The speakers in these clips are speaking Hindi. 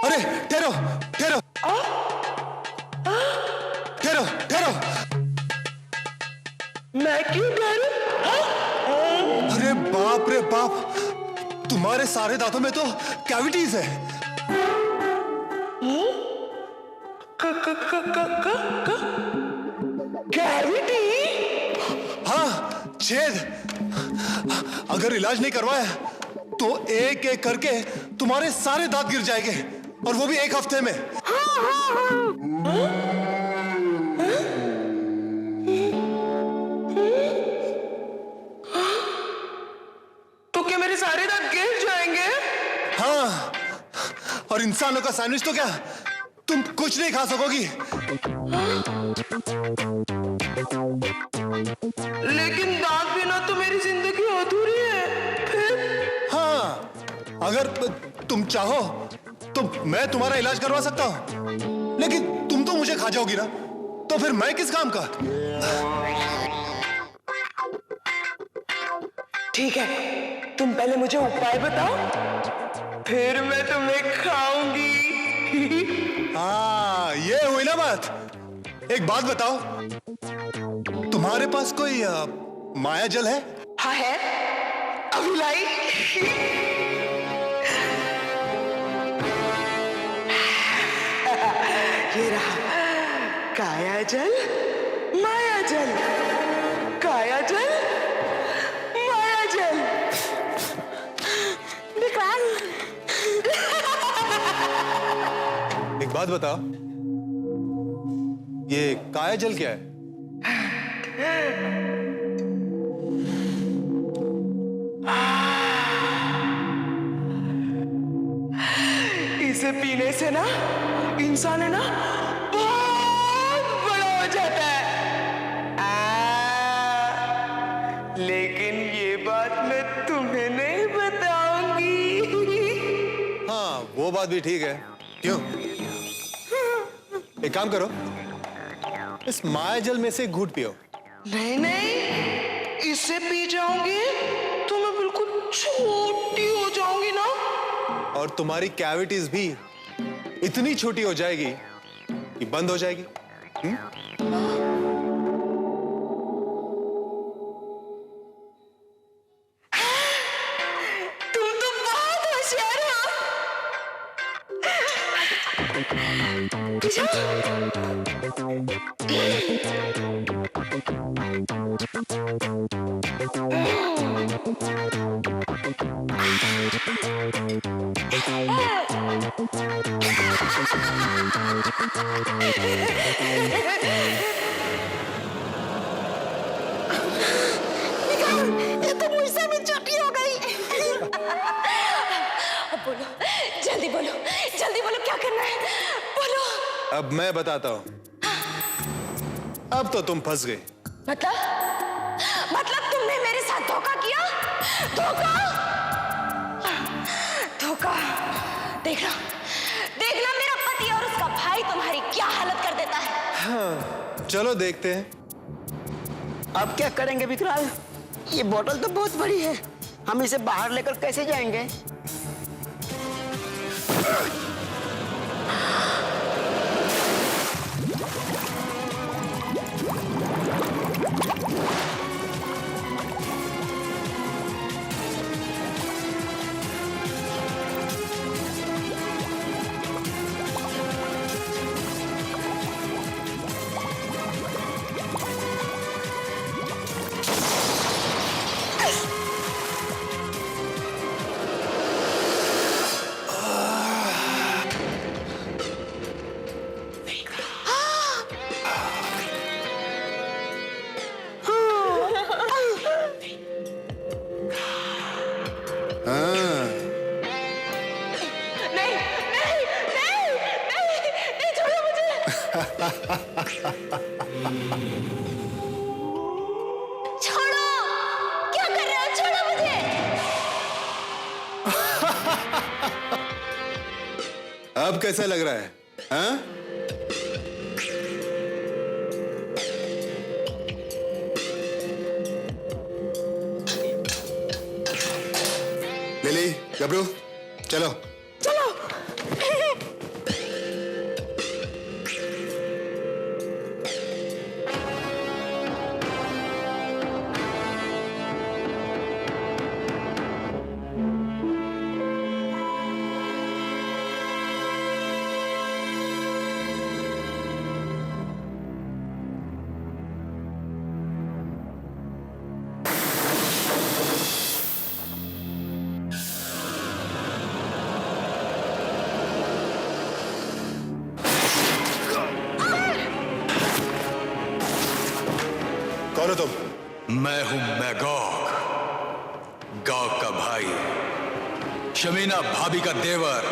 अरे ठहरो ठहरो ठहरो ठहरो। मैं क्यों डरूं? अरे बाप रे बाप, तुम्हारे सारे दांतों में तो कैविटीज है। कैविटी? हाँ, छेद। अगर इलाज नहीं करवाया तो एक एक करके तुम्हारे सारे दांत गिर जाएंगे, और वो भी एक हफ्ते में। तो क्या मेरे सारे दांत गिर जाएंगे? हाँ, और इंसानों का सैंडविच तो क्या, तुम कुछ नहीं खा सकोगी। लेकिन दांत बिना तो मेरी जिंदगी अधूरी है। फिर? हाँ, अगर तुम चाहो तो मैं तुम्हारा इलाज करवा सकता हूं, लेकिन तुम तो मुझे खा जाओगी ना, तो फिर मैं किस काम का। ठीक है, तुम पहले मुझे उपाय बताओ, फिर मैं तुम्हें खाऊंगी। हाँ, ये हुई ना बात। एक बात बताओ, तुम्हारे पास कोई माया जल है? हाँ है, अभी लाई। ये रहा, काया जल, माया जल, काया जल, माया जल। विक्रांत, एक बात बताओ, ये काया जल क्या है? इसे पीने से ना इंसान है ना बहुत बड़ा हो जाता है। लेकिन ये बात मैं तुम्हें नहीं बताऊंगी। हाँ, वो बात भी ठीक है। क्यों? एक काम करो, इस माया जल में से एक घूंट पियो। नहीं नहीं, इससे पी जाऊंगी तो मैं बिल्कुल छोटी हो जाऊंगी ना। और तुम्हारी कैविटीज भी इतनी छोटी हो जाएगी कि बंद हो जाएगी। तुम तो बहुत होशियार हो। ये तो मुझसे भी छोटी हो गई। अब बोलो, जल्दी बोलो, जल्दी बोलो, क्या करना है, बोलो। अब मैं बताता हूं। अब तो तुम फंस गई। मतलब तुमने मेरे साथ धोखा किया? धोखा? धोखा? देखना, देखना मेरा पति और उसका भाई तुम्हारी क्या हालत कर देता है। हाँ, चलो देखते हैं। अब क्या करेंगे विकराल? ये बोतल तो बहुत बड़ी है, हम इसे बाहर लेकर कैसे जाएंगे? छोड़ो, क्या कर रहे हो, छोड़ो मुझे। अब कैसा लग रहा है? हाँ? लिली, गबरू, चलो। चलो। कौन हो तुम? मैं हूं मैगॉग, गॉग का भाई, शमीना भाभी का देवर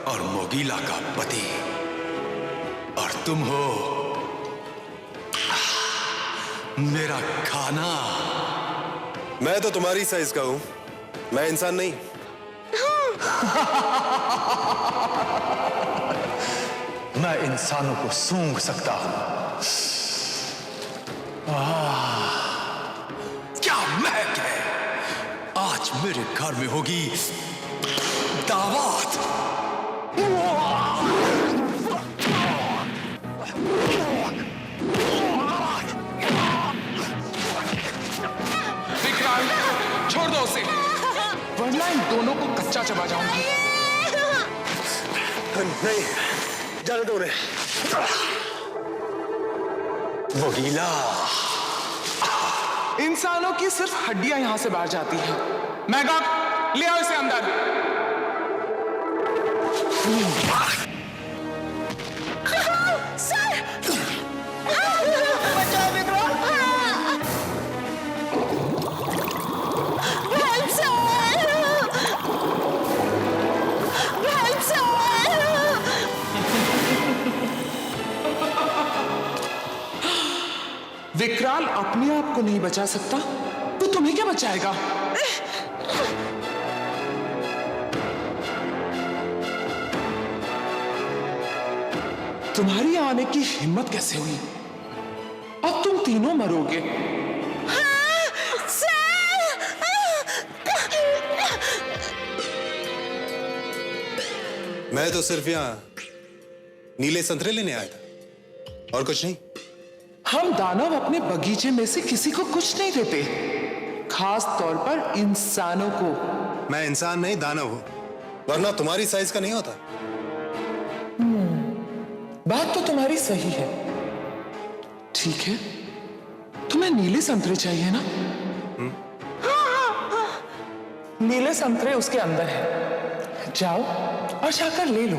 और मोगीला का पति। और तुम हो मेरा खाना। मैं तो तुम्हारी साइज का हूं, मैं इंसान नहीं। मैं इंसानों को सूंघ सकता हूं। क्या महक है! आज मेरे घर में होगी दावत। विक्रांत, छोड़ दो उसे, वरना इन दोनों को कच्चा चबा जाऊंगी। नहीं, जाने दो उन्हें। मोगीला, इंसानों की सिर्फ हड्डियां यहां से बाहर जाती हैं। मैगॉग, ले आओ इसे अंदर। विक्राल अपने आप को नहीं बचा सकता तो तुम्हें क्या बचाएगा? तुम्हारी आने की हिम्मत कैसे हुई? अब तुम तीनों मरोगे। मैं तो सिर्फ यहाँ नीले संतरे लेने आया था, और कुछ नहीं। हम दानव अपने बगीचे में से किसी को कुछ नहीं देते, खास तौर पर इंसानों को। मैं इंसान नहीं, दानव हूं, वरना तुम्हारी साइज का नहीं होता। बात तो तुम्हारी सही है। ठीक है, तुम्हें नीले संतरे चाहिए ना? नीले संतरे उसके अंदर है, जाओ और जाकर ले लो।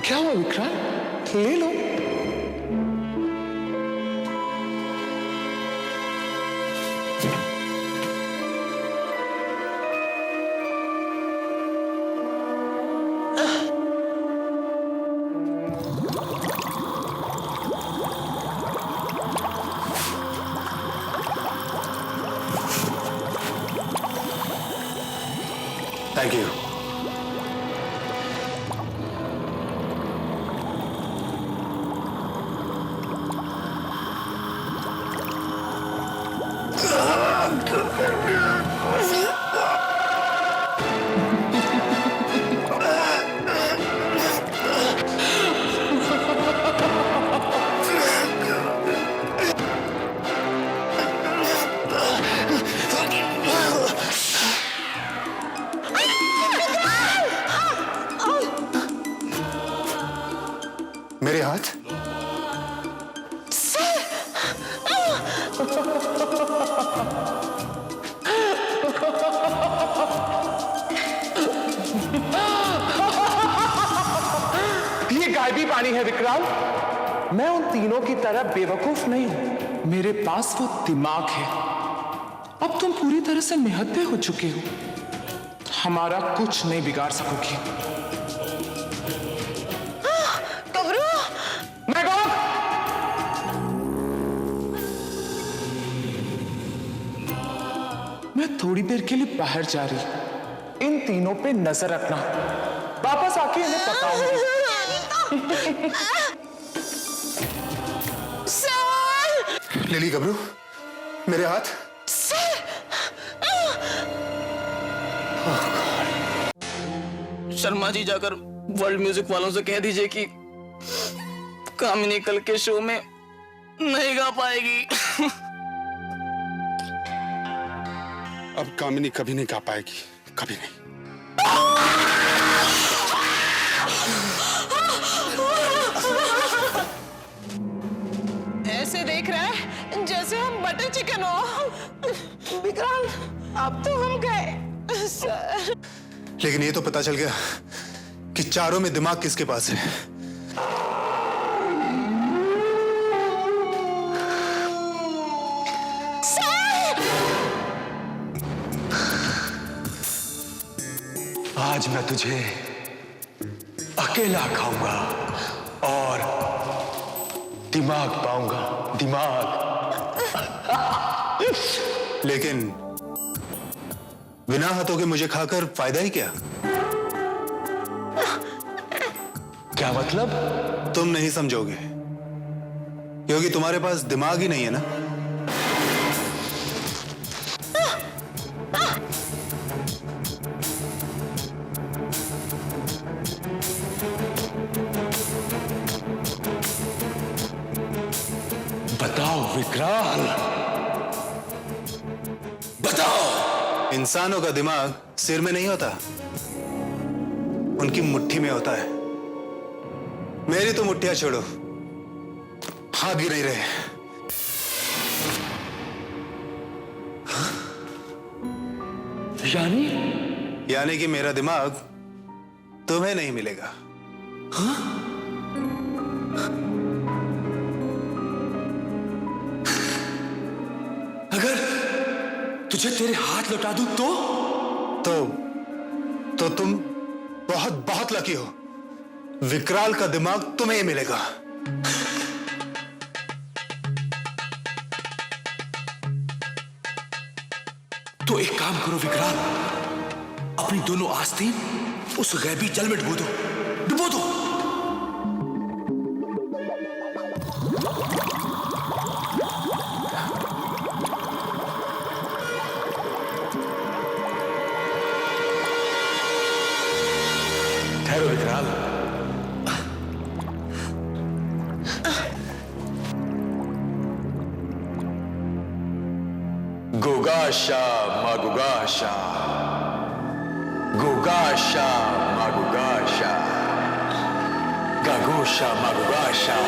क्या हुआ विक्रांत, ले लो। Thank you. मेरे हाथ? ये गायबी पानी है विक्रांत। मैं उन तीनों की तरह बेवकूफ नहीं हूं, मेरे पास वो दिमाग है। अब तुम पूरी तरह से निहत्थे हो चुके हो, हमारा कुछ नहीं बिगाड़ सकोगी। मैगॉग! मैं थोड़ी देर के लिए बाहर जा रही, इन तीनों पे नजर रखना, वापस आके इन्हें बताऊंगी। लिली गबरू, मेरे हाथ। शर्मा जी जाकर वर्ल्ड म्यूजिक वालों से कह दीजिए कि कामिनी कल के शो में नहीं गा पाएगी। अब कामिनी कभी नहीं गा पाएगी, कभी नहीं। ऐसे देख रहा है जैसे हम बटर चिकन सुनो। विक्रांत, अब तो हम गए सर। लेकिन ये तो पता चल गया कि चारों में दिमाग किसके पास है। आज मैं तुझे अकेला खाऊंगा और दिमाग पाऊंगा, दिमाग। लेकिन बिना हाथों के मुझे खाकर फायदा ही क्या? क्या मतलब? तुम नहीं समझोगे क्योंकि तुम्हारे पास दिमाग ही नहीं है ना। बताओ विक्रांत, बताओ। इंसानों का दिमाग सिर में नहीं होता, उनकी मुट्ठी में होता है। मेरी तो मुट्ठियां छोड़ो, हाथ भी नहीं रहे। यानी कि मेरा दिमाग तुम्हें नहीं मिलेगा। अगर तुझे तेरे हाथ लौटा दूं तो तुम बहुत बहुत लकी हो। विकराल का दिमाग तुम्हें ही मिलेगा। तो एक काम करो विक्रांत, अपनी दोनों आस्तीन उस गैबी जल में डुबो दो, डुबो दो। ठहरो Vikrant. Gugasha Magugasha Gugasha Magugasha Gagosha Magugasha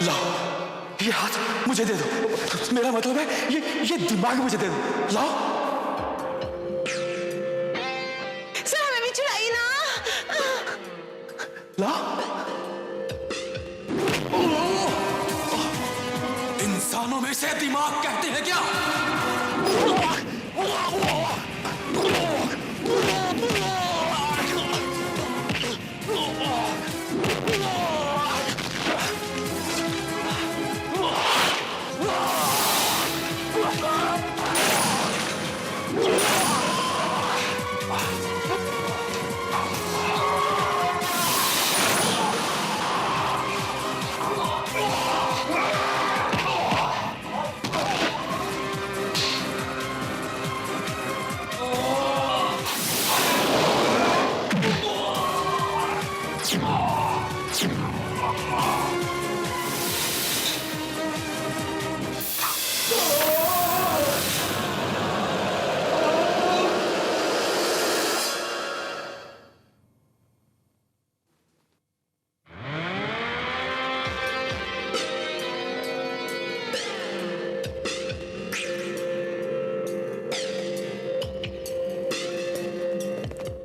लाओ, ये हाथ मुझे दे दो। मेरा मतलब है ये दिमाग मुझे दे दो। लाओ। सर हमें भी छुड़ाइए ना। लाओ। इंसानों में से दिमाग कहते हैं क्या?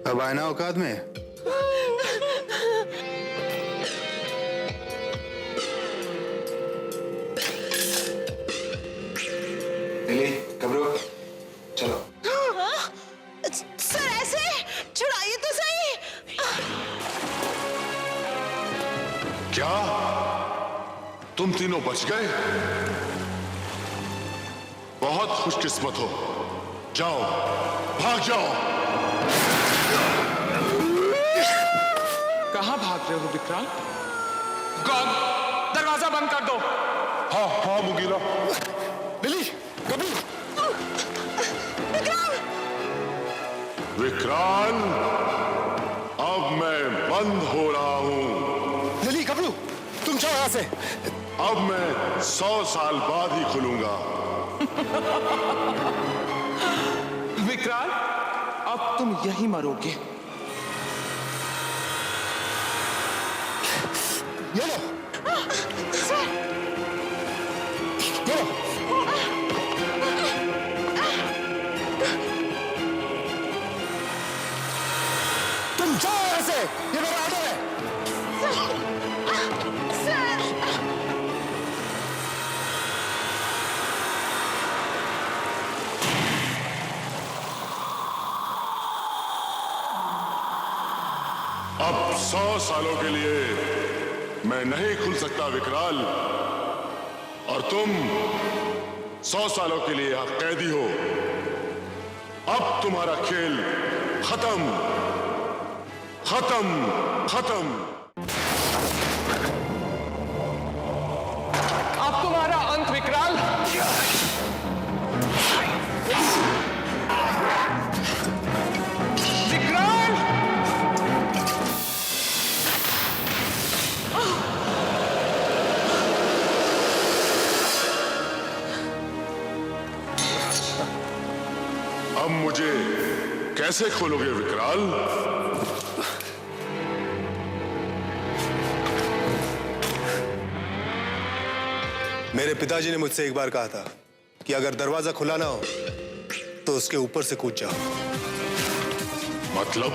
अब आए ना औकात में। लिली, घबरो, चलो। सर ऐसे छुड़ाइए तो सही। क्या तुम तीनों बच गए? बहुत खुशकिस्मत हो। जाओ, भाग जाओ। कहां भाग रहे हो विक्रांत? गॉग, दरवाजा बंद कर दो। हाँ हाँ मुगीला। लिली, कभी विक्रांत, बंद हो रहा हूं। लिली, गबरू, तुम जाओ यहां से। अब मैं 100 साल बाद ही खुलूंगा। विकराल, अब तुम यहीं मरोगे। ये लो। ये लो। तुम जाओ यहां से, ये मेरा ऑर्डर है। अब 100 सालों के लिए मैं नहीं खुल सकता विकराल, और तुम 100 सालों के लिए आप कैदी हो। अब तुम्हारा खेल खत्म, खत्म, खत्म। अब तुम्हारा अंत विकराल। विकराल! अब मुझे कैसे खोलोगे विकराल? मेरे पिताजी ने मुझसे एक बार कहा था कि अगर दरवाजा खुला ना हो तो उसके ऊपर से कूद जाओ। मतलब?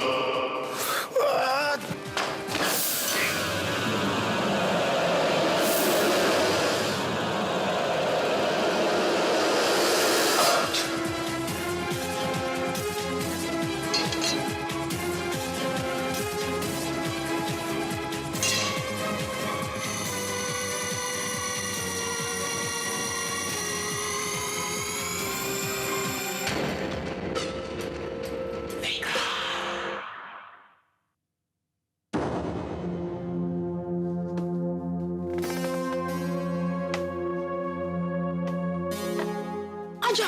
आजा।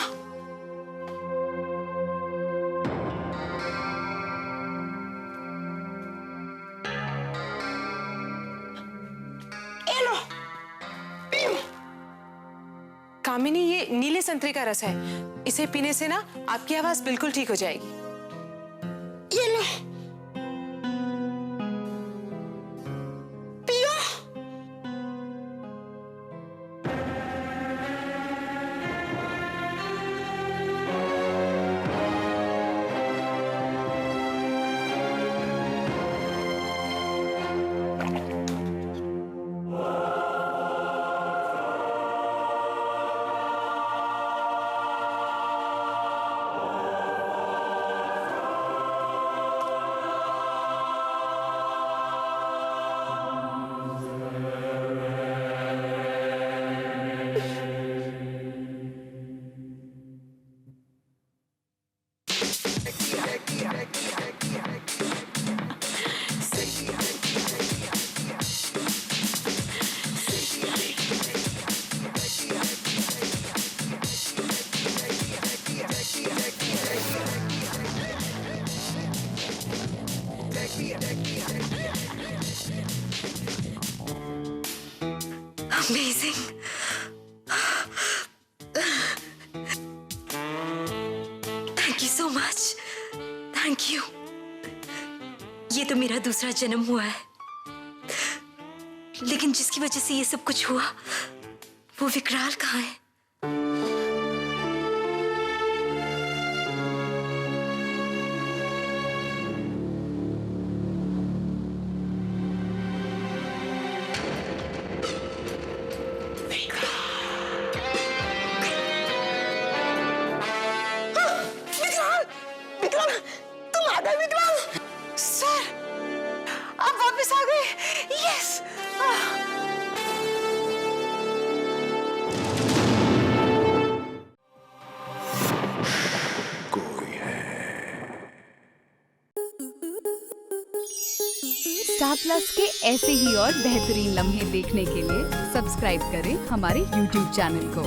ए लो, पियो। कामिनी, ये नीले संतरे का रस है। इसे पीने से ना आपकी आवाज बिल्कुल ठीक हो जाएगी। ये लो, पियो। Amazing. Thank you so much. Thank you. ये तो मेरा दूसरा जन्म हुआ है, लेकिन जिसकी वजह से ये सब कुछ हुआ वो विकराल कहाँ है? स्टार प्लस के ऐसे ही और बेहतरीन लम्हे देखने के लिए सब्सक्राइब करें हमारे YouTube चैनल को।